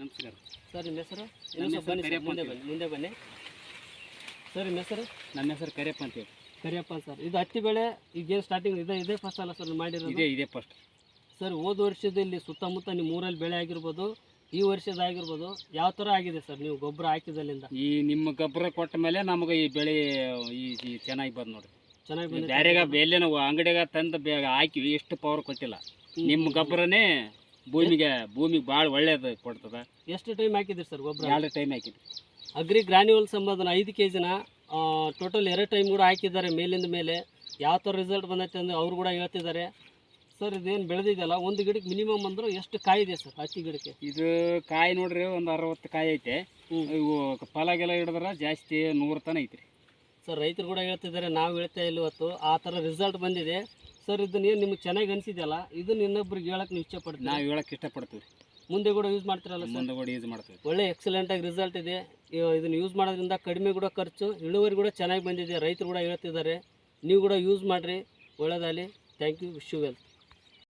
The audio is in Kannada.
ನಮಸ್ಕಾರ ಸರ್. ನಿಮ್ಮ ಹೆಸರು? ಮುಂದೆ ಬನ್ನಿ ಸರ್. ನಿಮ್ಮ ಹೆಸರು? ನಮ್ಮ ಹೆಸರು ಕರಿಯಪ್ಪ ಅಂತೇಳಿ. ಕರಿಯಪ್ಪ ಸರ್. ಇದು ಹತ್ತಿ ಬೆಳೆ ಈಗೇನು ಸ್ಟಾರ್ಟಿಂಗ್ ಇದೇ ಫಸ್ಟ್ ಅಲ್ಲ ಸರ್ ಮಾಡಿರೋದು? ಇದೇ ಫಸ್ಟ್ ಸರ್. ಹೋದ ವರ್ಷದಲ್ಲಿ ಸುತ್ತಮುತ್ತ ನಿಮ್ಮ ಊರಲ್ಲಿ ಬೆಳೆ ಆಗಿರ್ಬೋದು, ಈ ವರ್ಷದಾಗಿರ್ಬೋದು, ಯಾವ ಥರ ಆಗಿದೆ ಸರ್ ನೀವು ಗೊಬ್ಬರ ಹಾಕಿದಲ್ಲಿಂದ? ಈ ನಿಮ್ಮ ಗೊಬ್ಬರ ಕೊಟ್ಟ ಮೇಲೆ ನಮಗೆ ಈ ಬೆಳೆ ಈ ಚೆನ್ನಾಗಿ ಬಂದು ನೋಡ್ರಿ. ಚೆನ್ನಾಗಿ ಬಂದು ಬೇರೆಗ ಎಲ್ಲೇ ನಾವು ಅಂಗಡಿಯಾಗ ತಂದು ಹಾಕಿವಿ, ಎಷ್ಟು ಪವರ್ ಕೊಟ್ಟಿಲ್ಲ. ನಿಮ್ಮ ಗೊಬ್ಬರನೇ ಭೂಮಿಗೆ ಭಾಳ ಒಳ್ಳೇದು ಕೊಡ್ತದೆ. ಎಷ್ಟು ಟೈಮ್ ಹಾಕಿದ್ರಿ ಸರ್ ಗೊಬ್ಬರ? 2 ಟೈಮ್ ಹಾಕಿದ್ವಿ. ಅಗ್ರಿ ಗ್ರಾನ್ಯೂಲ್ ಸಂಬಂಧನ 5 kg ಟೋಟಲ್ 2 ಟೈಮ್ ಕೂಡ ಹಾಕಿದ್ದಾರೆ. ಮೇಲಿಂದ ಮೇಲೆ ಯಾವ ಥರ ರಿಸಲ್ಟ್ ಬಂದೈತೆ ಅಂದರೆ ಅವ್ರು ಕೂಡ ಹೇಳ್ತಿದ್ದಾರೆ ಸರ್. ಇದೇನು ಬೆಳೆದಿದೆಯಲ್ಲ, ಒಂದು ಗಿಡಕ್ಕೆ ಮಿನಿಮಮ್ ಅಂದರೂ ಎಷ್ಟು ಕಾಯಿ ಇದೆ ಸರ್ ಹತ್ತಿ ಗಿಡಕ್ಕೆ? ಇದು ಕಾಯಿ ನೋಡ್ರಿ ಒಂದು 60 ಕಾಯಿ ಐತೆ. ಇವು ಫಲಗೆಲ್ಲ ಹಿಡಿದ್ರೆ ಜಾಸ್ತಿ 100 ತನ ಐತ್ರಿ ಸರ್. ರೈತರು ಕೂಡ ಹೇಳ್ತಿದ್ದಾರೆ, ನಾವು ಹೇಳ್ತಾ ಇಲ್ಲ ಇವತ್ತು ಆ ಥರ ರಿಸಲ್ಟ್ ಬಂದಿದೆ ಸರ್. ಇದನ್ನೇನು ನಿಮ್ಗೆ ಚೆನ್ನಾಗಿ ಅನಿಸಿದೆಯಲ್ಲ, ಇದನ್ನ ಇನ್ನೊಬ್ರಿಗೆ ಹೇಳಕ್ಕೆ ನೀವು ಇಷ್ಟಪಡ್ತೀವಿ? ನಾವು ಹೇಳಕ್ಕೆ ಇಷ್ಟಪಡ್ತೀವಿ. ಮುಂದೆ ಕೂಡ ಯೂಸ್ ಮಾಡ್ತೀರಲ್ಲ ಸರ್? ಮುಂದೆ ಕೂಡ ಯೂಸ್ ಮಾಡ್ತೀವಿ. ಒಳ್ಳೆ ಎಕ್ಸಲೆಂಟಾಗಿ ರಿಸಲ್ಟ್ ಇದೆ. ಇದನ್ನು ಯೂಸ್ ಮಾಡೋದ್ರಿಂದ ಕಡಿಮೆ ಕೂಡ ಖರ್ಚು, ಇಳುವರಿ ಕೂಡ ಚೆನ್ನಾಗಿ ಬಂದಿದೆ. ರೈತರು ಕೂಡ ಹೇಳ್ತಿದ್ದಾರೆ, ನೀವು ಕೂಡ ಯೂಸ್ ಮಾಡಿರಿ. ಒಳ್ಳೆಯದಾಗಲಿ. Thank you. Wish you well.